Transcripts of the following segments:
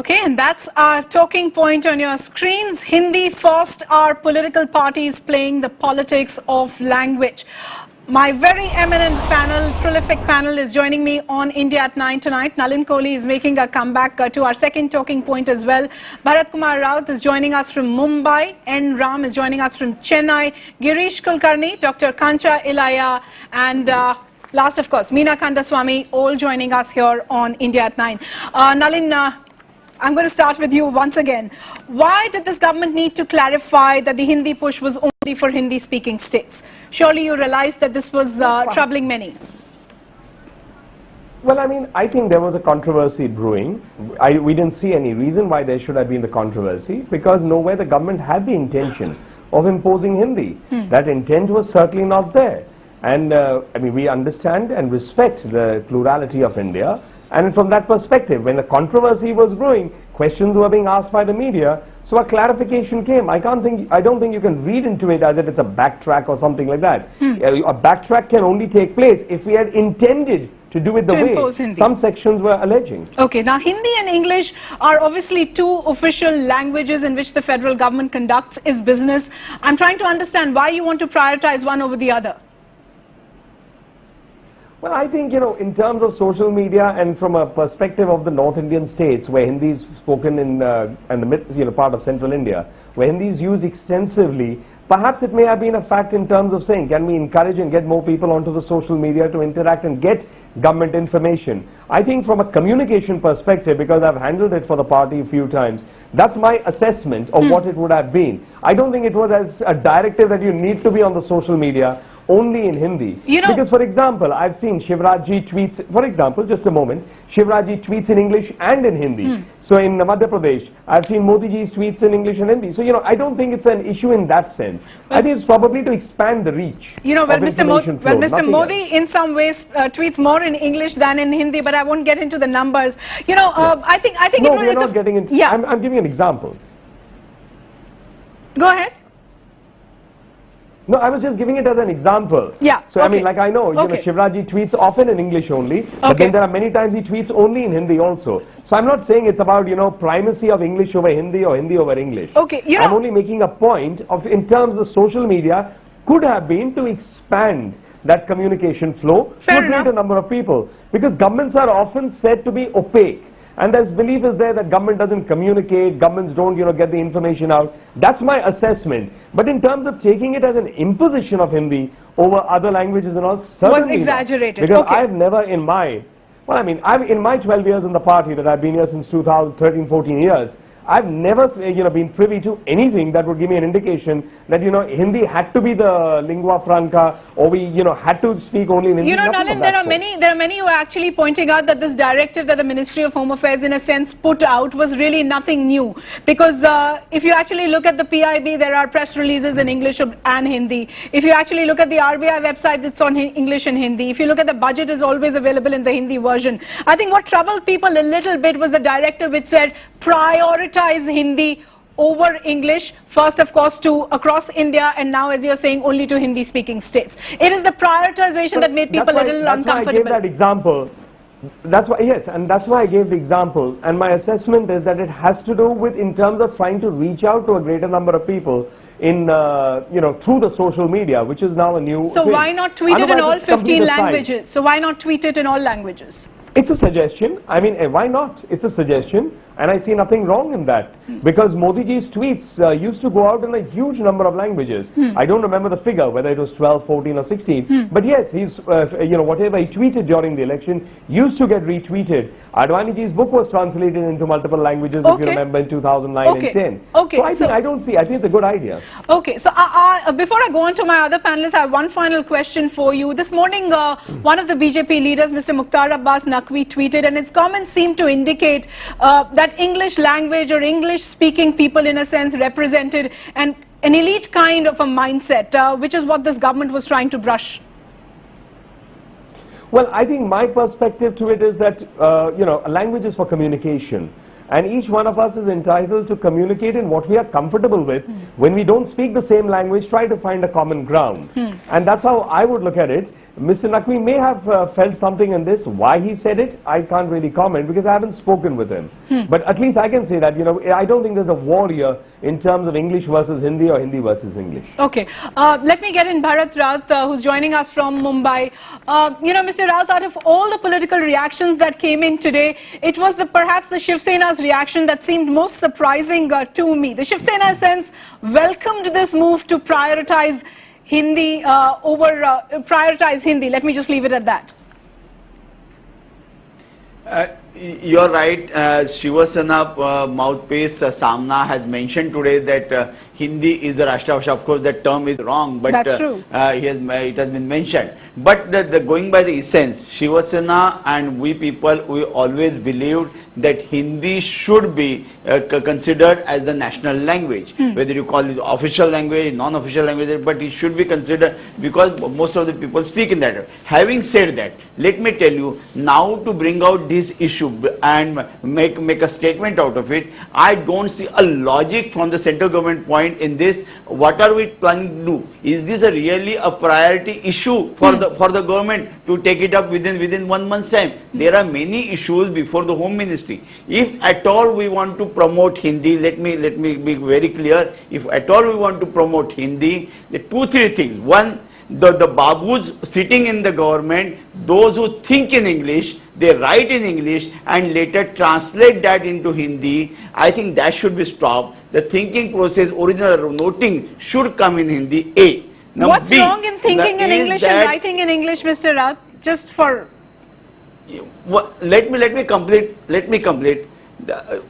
Okay, and that's our talking point on your screens. Hindi first, our political parties playing the politics of language. My very eminent panel, prolific panel, is joining me on India at 9 tonight. Nalin Kohli is making a comeback to our second talking point as well. Bharat Kumar Raut is joining us from Mumbai. N. Ram is joining us from Chennai. Girish Kulkarni, Dr. Kancha Ilaya, and last, of course, Meena Kandaswamy, all joining us here on India at 9. Nalin, I'm going to start with you once again. Why did this government need to clarify that the Hindi push was only for Hindi-speaking states? Surely you realized that this was troubling many. Well, I mean, I think there was a controversy brewing. We didn't see any reason why there should have been the controversy, because nowhere the government had the intention of imposing Hindi. That intent was certainly not there. And I mean, we understand and respect the plurality of India. And from that perspective, when the controversy was brewing, questions were being asked by the media, so a clarification came. I don't think you can read into it as if it's a backtrack or something like that. A backtrack can only take place if we had intended to do it the way some sections were alleging. Okay, now Hindi and English are obviously two official languages in which the federal government conducts its business. I'm trying to understand why you want to prioritize one over the other. Well, I think, in terms of social media and from a perspective of the North Indian states where Hindi is spoken in the part of central India, where Hindi is used extensively, perhaps it may have been a fact in terms of saying, can we encourage and get more people onto the social media to interact and get government information? I think from a communication perspective, because I've handled it for the party a few times, that's my assessment of what it would have been. I don't think it was as a directive that you need to be on the social media only in Hindi. Because, for example, I've seen Shivraj ji tweets, for example, just a moment, Shivraj ji tweets in English and in Hindi. So in Madhya Pradesh, I've seen Modi ji's tweets in English and Hindi. So, I don't think it's an issue in that sense. I think it's probably to expand the reach. Mr. Modi in some ways tweets more in English than in Hindi, but I won't get into the numbers. I think no, we're not getting into. Yeah. I'm giving an example. Go ahead. No, I was just giving it as an example. Yeah. So, I mean, like I know, Shivraj ji tweets often in English only, but then there are many times he tweets only in Hindi also. So, I'm not saying it's about, primacy of English over Hindi or Hindi over English. Okay. I'm only making a point of, in terms of social media, could have been to expand that communication flow to a greater number of people. Because governments are often said to be opaque. And there's belief is there that government doesn't communicate, governments don't, get the information out. That's my assessment. But in terms of taking it as an imposition of Hindi over other languages and all, certainly was exaggerated. Not. Because I've never in my, in my 12 years in the party that I've been here since 2013, 14 years, I've never, been privy to anything that would give me an indication that, Hindi had to be the lingua franca, or we, had to speak only in Hindi. Nalin, there are many who are actually pointing out that this directive that the Ministry of Home Affairs, in a sense, put out was really nothing new. Because if you actually look at the PIB, there are press releases in English and Hindi. If you actually look at the RBI website, it's on English and Hindi. If you look at the budget, it's always available in the Hindi version. I think what troubled people a little bit was the directive which said prioritize Hindi over English, first of course to across India, and now, as you're saying, only to Hindi speaking states. It is the prioritization that made people a little uncomfortable. That's why I gave that example. That's why I gave the example, and my assessment is that it has to do with, in terms of trying to reach out to a greater number of people in through the social media, which is now a new So thing. Why not tweet it in all 15 languages? So why not tweet it in all languages? It's a suggestion. I mean, why not? It's a suggestion, and I see nothing wrong in that. Because Modi ji's tweets used to go out in a huge number of languages. I don't remember the figure, whether it was 12, 14 or 16. But yes, he's, whatever he tweeted during the election used to get retweeted. Advani ji's book was translated into multiple languages, if you remember, in 2009 and 10. So I think it's a good idea. Okay, so before I go on to my other panelists, I have one final question for you. This morning, one of the BJP leaders, Mr. Mukhtar Abbas Naqvi, tweeted, and his comments seem to indicate that English language or English-speaking people, in a sense, represented an elite kind of a mindset, which is what this government was trying to brush. Well, I think my perspective to it is that, a language is for communication. And each one of us is entitled to communicate in what we are comfortable with. When we don't speak the same language, try to find a common ground. And that's how I would look at it. Mr. Naqvi may have felt something in this. Why he said it, I can't really comment because I haven't spoken with him. But at least I can say that, you know, I don't think there's a war here in terms of English versus Hindi or Hindi versus English. Okay. Let me get in Bharat Raut, who's joining us from Mumbai. You know, Mr. Raut, out of all the political reactions that came in today, it was perhaps the Shiv Sena's reaction that seemed most surprising to me. The Shiv Sena, in a sense, welcomed this move to prioritize Hindi prioritize Hindi. Let me just leave it at that. You're right. Shiva Sena mouthpiece Samna has mentioned today that Hindi is a Rashtra Bhasha. Of course, that term is wrong, but that's true. It has been mentioned. But going by the essence, Shiva Sena and we people, we always believed that Hindi should be considered as the national language. Whether you call it official language, non-official language, but it should be considered because most of the people speak in that. Having said that, let me tell you, now to bring out this issue and make a statement out of it, I don't see a logic from the central government point in this. What are we planning to do? Is this really a priority issue for the government to take it up within 1 month's time? There are many issues before the Home Ministry. If at all we want to promote Hindi, let me be very clear. If at all we want to promote Hindi, the 2-3 things. One, the babus sitting in the government, those who think in English, they write in English and later translate that into Hindi, I think that should be stopped. The thinking process, original noting should come in Hindi, A. Now, What's B, wrong in thinking in English and writing in English, Mr. Raut? Just for... Let me complete.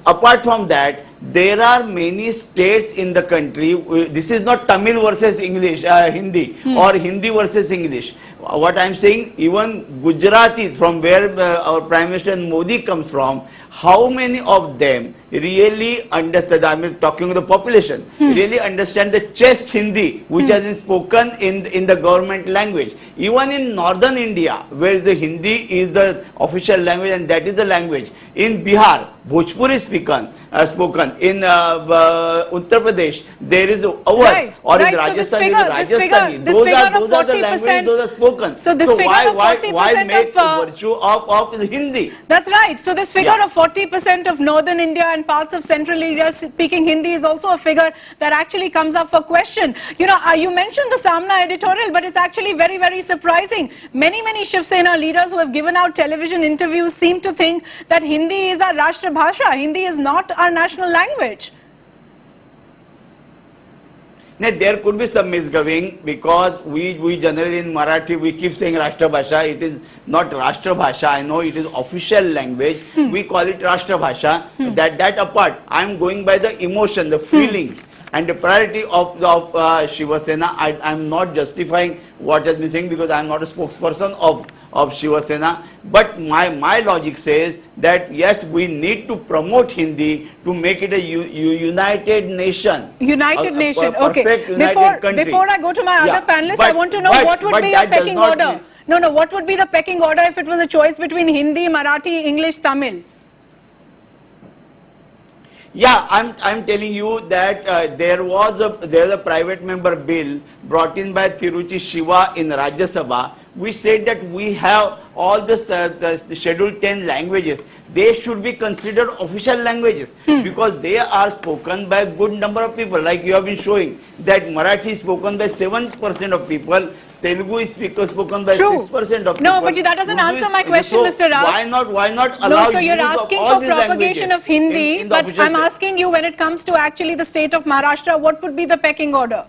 Apart from that, there are many states in the country. This is not Tamil versus English, Hindi, or Hindi versus English. What I am saying, even Gujarati, from where our Prime Minister Modi comes from, how many of them really understand, I mean talking of the population, really understand the chest Hindi which has been spoken in the government language. Even in northern India, where the Hindi is the official language and that is the language, in Bihar, Bhojpuri is spoken. In Uttar Pradesh, there is Awadh, right, or right. in Rajasthan, So there is Rajasthani. Those are the languages, those are spoken. So this figure of 40% why make of, virtue of Hindi? That's right. So this figure of 40% of northern India and parts of central India speaking Hindi is also a figure that actually comes up for question. You know, you mentioned the Samna editorial, but it's actually very, very surprising. Many Shiv Sena leaders who have given out television interviews seem to think that Hindi is our Rashtra Bhasha. Hindi is not our national language. Now, there could be some misgiving because we generally in Marathi we keep saying Rashtra Bhasha. It is not Rashtra Bhasha. I know it is official language. We call it Rashtra Bhasha. That apart, I am going by the emotion, the feelings, and the priority of Shiva Sena. I am not justifying what has been saying because I am not a spokesperson of Shiva Sena. But my logic says that yes, we need to promote Hindi to make it a united nation. United nation. Okay. Country. Before I go to my other panelists, I want to know what would be your pecking order. No, what would be the pecking order if it was a choice between Hindi, Marathi, English, Tamil? Yeah, I'm telling you that there was a private member bill brought in by Tiruchi Shiva in Rajya Sabha. We said that we have all the scheduled 10 languages. They should be considered official languages because they are spoken by a good number of people. Like you have been showing that Marathi is spoken by 7% of people. Telugu is spoken by 6% of people. No, but that doesn't answer my question, Mr. Rao. Why not allow so you're use asking of all for these propagation of Hindi, but I'm asking you when it comes to actually the state of Maharashtra, what would be the pecking order?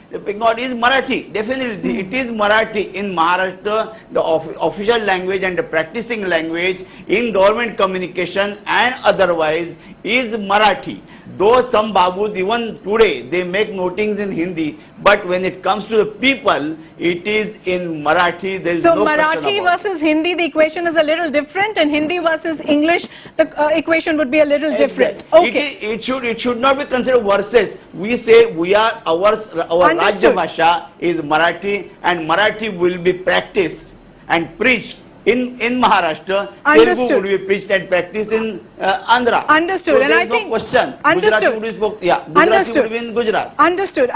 The pecking order is Marathi. Definitely, it is Marathi. In Maharashtra, the official language and the practicing language in government communication and otherwise is Marathi. Though some babus even today they make notings in Hindi, but when it comes to the people, it is in Marathi. There is so no Marathi versus Hindi, the equation is a little different, and Hindi versus English, the equation would be a little different. Okay. It should not be considered versus. We say our Rajya Bhasha is Marathi, and Marathi will be practiced and preached in Maharashtra, Understood. Telugu would be preached and practiced in Andhra. Understood. So And there I is no think- question. Understood. Gujarati would be Gujarati Understood. would be in Gujarat.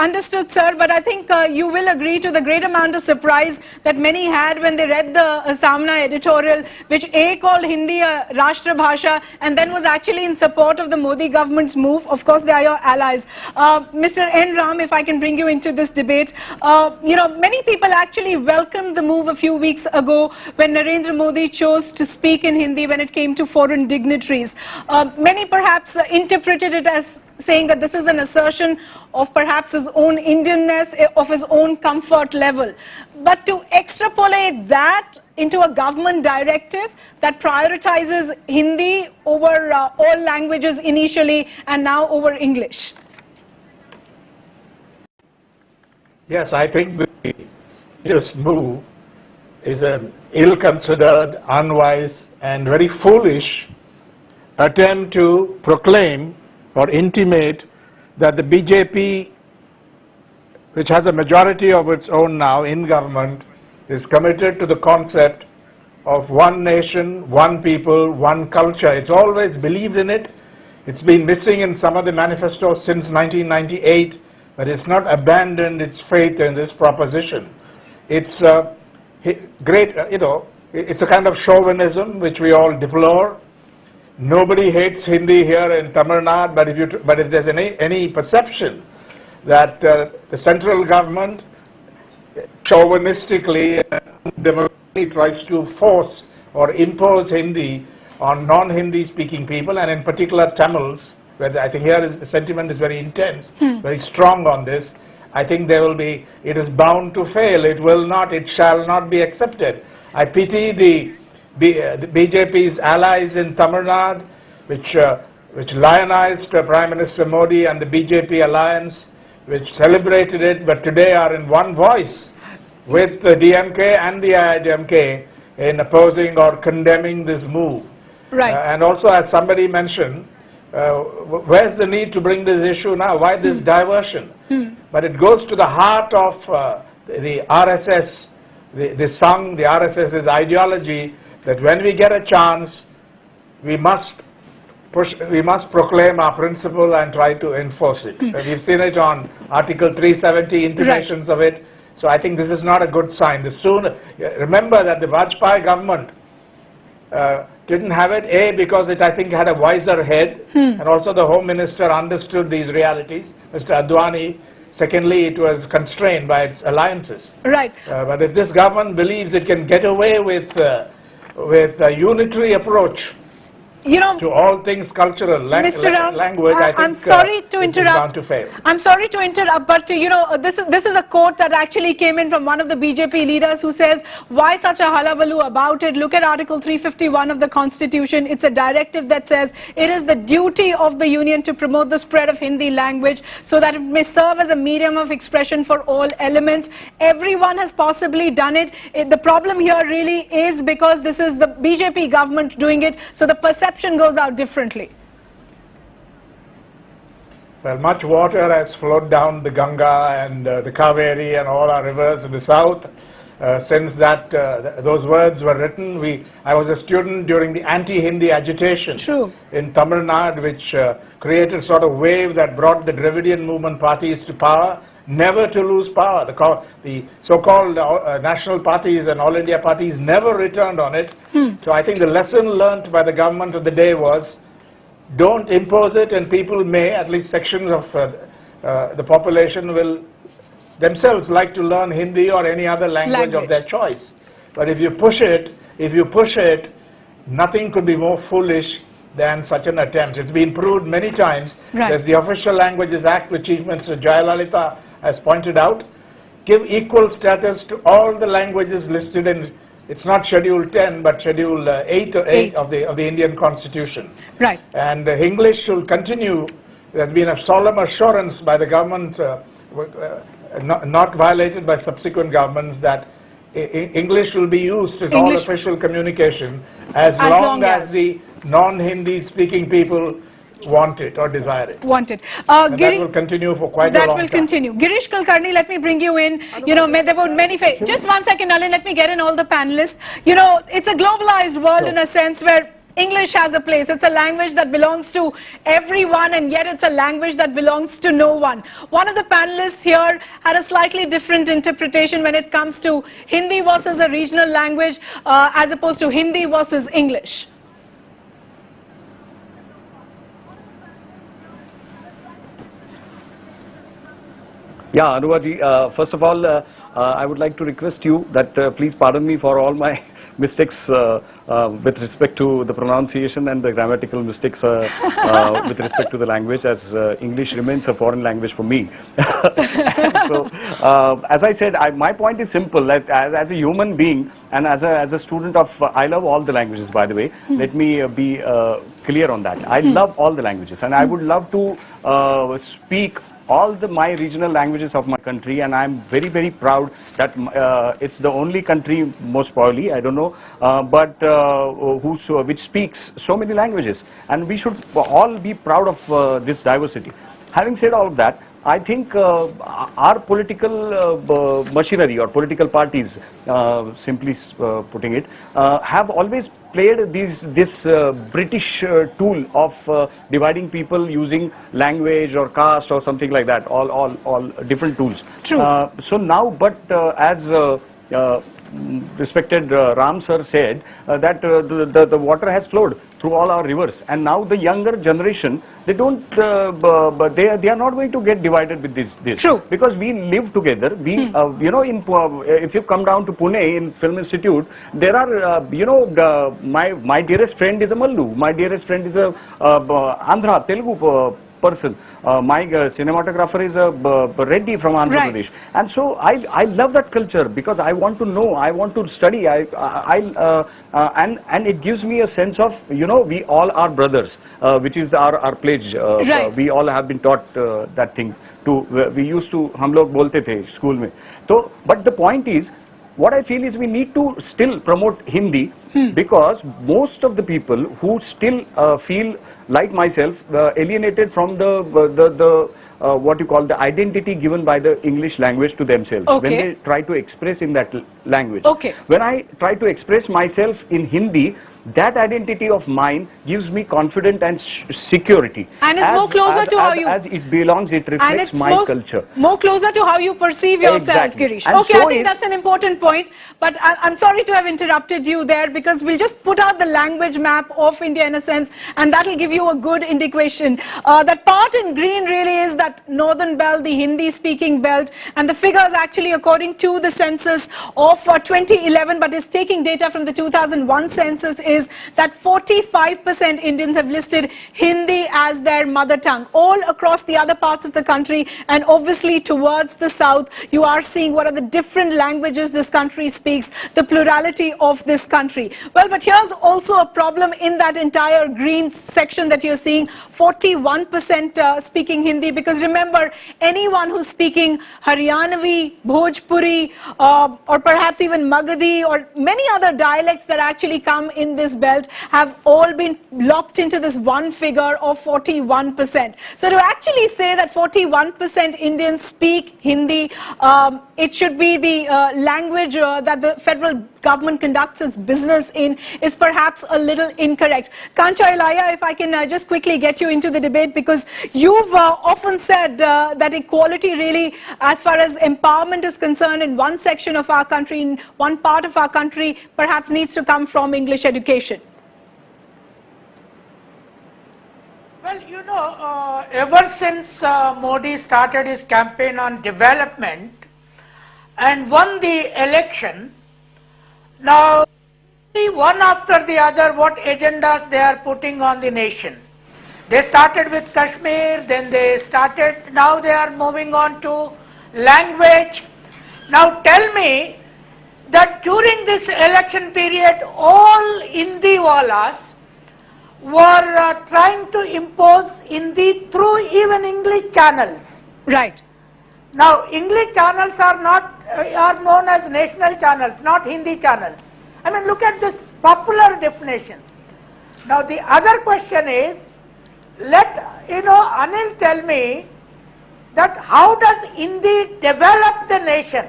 Understood, sir. But I think you will agree to the great amount of surprise that many had when they read the Samna editorial, which called Hindi a Rashtra Bhasha, and then was actually in support of the Modi government's move. Of course, they are your allies. Mr. N. Ram, if I can bring you into this debate, many people actually welcomed the move a few weeks ago when Narendra Modi chose to speak in Hindi when it came to foreign dignitaries. Many perhaps interpreted it as saying that this is an assertion of perhaps his own Indianness, of his own comfort level. But to extrapolate that into a government directive that prioritizes Hindi over all languages initially and now over English. Yes, I think this move is an ill-considered, unwise and very foolish attempt to proclaim or intimate that the BJP, which has a majority of its own now in government, is committed to the concept of one nation, one people, one culture. It's always believed in it. It's been missing in some of the manifestos since 1998, but it's not abandoned its faith in this proposition. It's great, it's a kind of chauvinism which we all deplore. Nobody hates Hindi here in Tamil Nadu, but if there's any perception that the central government chauvinistically tries to force or impose Hindi on non-Hindi speaking people, and in particular Tamils, where I think here the sentiment is very intense, very strong on this, I think it is bound to fail. It shall not be accepted. I pity the BJP's allies in Tamil Nadu, which lionized Prime Minister Modi and the BJP alliance, which celebrated it, but today are in one voice with the DMK and the AIDMK in opposing or condemning this move. Right. And also, as somebody mentioned, where's the need to bring this issue now? Why this diversion? But it goes to the heart of the RSS, the RSS's ideology, that when we get a chance, we must proclaim our principle and try to enforce it. We've seen it on Article 370, intimations of it. So I think this is not a good sign. Remember that the Vajpayee government didn't have it, because it, I think, had a wiser head, and also the Home Minister understood these realities, Mr. Advani. Secondly, it was constrained by its alliances. Right. But if this government believes it can get away with a unitary approach to all things cultural, Mr. Ram, language, I think I'm sorry to it is interrupt. bound to fail. I'm sorry to interrupt, but this is a quote that actually came in from one of the BJP leaders who says, why such a hullabaloo about it? Look at Article 351 of the Constitution. It's a directive that says it is the duty of the union to promote the spread of Hindi language so that it may serve as a medium of expression for all elements. Everyone has possibly done it. The problem here really is because this is the BJP government doing it, so the perception goes out differently. Well, much water has flowed down the Ganga and the Kaveri and all our rivers in the south since those words were written. I was a student during the anti-Hindi agitation in Tamil Nadu, which created sort of wave that brought the Dravidian movement parties to power, never to lose power. The so-called national parties and all India parties never returned on it. So I think the lesson learnt by the government of the day was, don't impose it, and people may, at least sections of the population will themselves like to learn Hindi or any other language of their choice. But if you push it, nothing could be more foolish than such an attempt. It's been proved many times that the Official Languages Act, which Chief Minister Jayalalitha has pointed out, give equal status to all the languages listed in, it's not Schedule 10, but Schedule 8 of the Indian Constitution. Right. And English will continue. There's been a solemn assurance by the government, not violated by subsequent governments, that English will be used in all official communication as long as the non-Hindi speaking people want it or desire it. Want it. And that will continue for quite a long time. That will continue. Girish Kulkarni, let me bring you in. You know, there were many... Just one second, Nalin, let me get in all the panelists. You know, it's a globalized world in a sense where English has a place. It's a language that belongs to everyone, and yet it's a language that belongs to no one. One of the panelists here had a slightly different interpretation when it comes to Hindi versus a regional language as opposed to Hindi versus English. Yeah, Anuvaji, first of all, I would like to request you that please pardon me for all my mistakes with respect to the pronunciation and the grammatical mistakes with respect to the language, as English remains a foreign language for me. So, as I said, my point is simple. That as a human being and as a student of, I love all the languages, by the way. Let me be clear on that. I love all the languages, and I would love to speak all my regional languages of my country, and I'm very, very proud that it's the only country, most probably, I don't know, which speaks so many languages, and we should all be proud of this diversity. Having said all of that, I think our political machinery or political parties, simply putting it, have always played this British tool of dividing people using language or caste or something like that, all different tools. True. So now, but as respected Ram sir said, that the water has flowed through all our rivers, and now the younger generation, they don't, they are not going to get divided with this. True. Because we live together. We, you know, if you come down to Pune in Film Institute, there are, you know, my dearest friend is a Mallu, my dearest friend is a Andhra, Telugu person. My cinematographer is a Reddy from Andhra Pradesh, and so I love that culture because I want to know, I want to study, and it gives me a sense of, you know, we all are brothers, which is our pledge. We all have been taught that thing. We used to, hum log bolte the school mein. So, but the point is, what I feel is we need to still promote Hindi because most of the people who still feel like myself alienated from the what you call the identity given by the English language to themselves when they try to express in that language. When I try to express myself in Hindi, that identity of mine gives me confidence and security. And it's more closer to how you... As it belongs, it reflects my culture. More closer to how you perceive yourself, Girish. And okay, so I think that's an important point. But I'm sorry to have interrupted you there because we'll just put out the language map of India in a sense, and that'll give you a good indication. That part in green really is that northern belt, the Hindi-speaking belt, and the figures actually according to the census of 2011, but is taking data from the 2001 census, is that 45% Indians have listed Hindi as their mother tongue. All across the other parts of the country, and obviously towards the south, you are seeing what are the different languages this country speaks, the plurality of this country. Well, but here's also a problem in that entire green section that you're seeing, 41% speaking Hindi, because remember, anyone who's speaking Haryanavi, Bhojpuri, or perhaps even Magadhi, or many other dialects that actually come in this belt have all been locked into this one figure of 41%. So to actually say that 41% Indians speak Hindi, it should be the language that the federal government conducts its business in, is perhaps a little incorrect. Kancha Ilaiah, if I can just quickly get you into the debate, because you've often said that equality really, as far as empowerment is concerned, in one section of our country, in one part of our country, perhaps needs to come from English education. Well, you know, ever since Modi started his campaign on development and won the election, now see one after the other what agendas they are putting on the nation. They started with Kashmir, then now they are moving on to language. Now tell me that during this election period, all Hindiwalas were trying to impose Hindi through even English channels. Right. Now, English channels are known as national channels, not Hindi channels. I mean, look at this popular definition. Now, the other question is, let Anil tell me that how does Hindi develop the nation?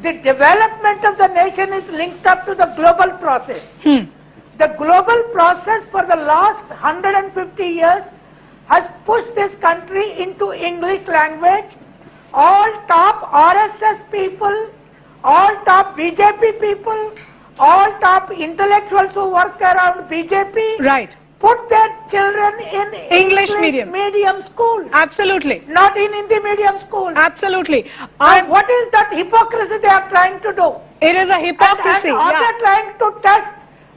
The development of the nation is linked up to the global process. The global process for the last 150 years has pushed this country into English language. All top RSS people, all top BJP people, all top intellectuals who work around BJP, Right. put their children in English medium. medium schools, Absolutely. not in Hindi medium schools. Absolutely. And what is that hypocrisy they are trying to do? It is a hypocrisy. And are Yeah. they trying to test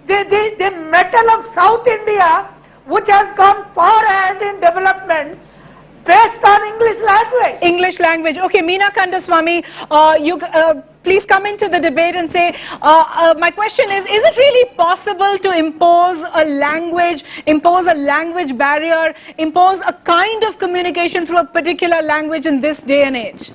the metal of South India, which has gone far ahead in development, based on English language? English language. Okay, Meena Kandaswamy, you please come into the debate and say, my question is it really possible to impose a language barrier, impose a kind of communication through a particular language in this day and age?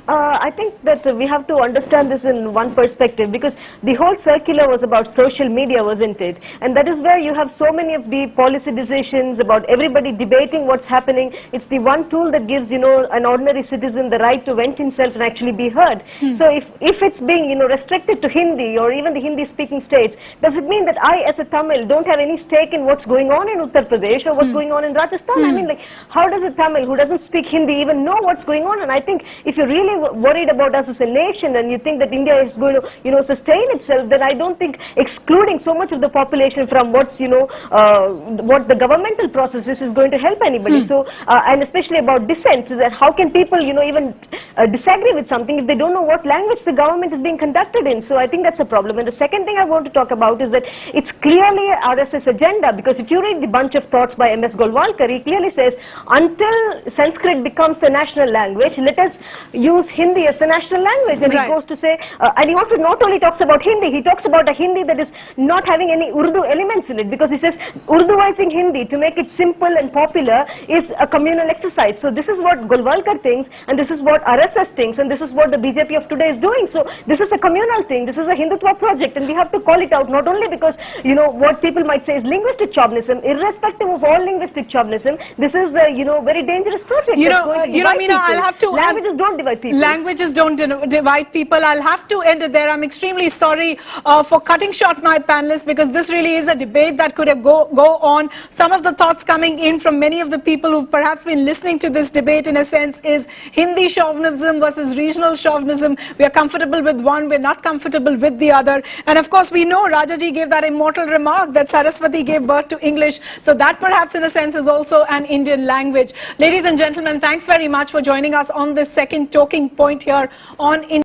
I think that we have to understand this in one perspective, because the whole circular was about social media, wasn't it? And that is where you have so many of the policy decisions about everybody debating what's happening. It's the one tool that gives, an ordinary citizen the right to vent himself and actually be heard. So if it's being, restricted to Hindi or even the Hindi-speaking states, does it mean that I, as a Tamil, don't have any stake in what's going on in Uttar Pradesh or what's going on in Rajasthan? I mean, like, how does a Tamil who doesn't speak Hindi even know what's going on? And I think if you're really worried about us as a nation and you think that India is going to, sustain itself, then I don't think excluding so much of the population from what's, what the governmental process is going to help anybody. So, and especially about dissent, is that how can people, even disagree with something if they don't know what language the government is being conducted in? So I think that's a problem. And the second thing I want to talk about is that it's clearly RSS agenda, because if you read the bunch of thoughts by M.S. Golwalkar, he clearly says, until Sanskrit becomes the national language, let us use Hindi as the national language. And Right. he goes to say, and he also not only talks about Hindi, he talks about a Hindi that is not having any Urdu elements in it, because he says Urduizing Hindi to make it simple and popular is a communal exercise. So this is what Golwalkar thinks, and this is what RSS thinks, and this is what the BJP of today is doing. So this is a communal thing, this is a Hindutva project, and we have to call it out, not only because, what people might say is linguistic chauvinism. Irrespective of all linguistic chauvinism, this is a, very dangerous project. that's going to divide Meena, I'll people. have to... Languages don't divide people. Languages don't divide people. I'll have to end it there. I'm extremely sorry for cutting short my panelists, because this really is a debate that could have go on. Some of the thoughts coming in from many of the people who've perhaps been listening to this debate, in a sense, is Hindi chauvinism versus regional chauvinism. We are comfortable with one, we're not comfortable with the other. And of course, we know Rajaji gave that immortal remark that Saraswati gave birth to English. So that perhaps, in a sense, is also an Indian language. Ladies and gentlemen, thanks very much for joining us on this second talking point here on India.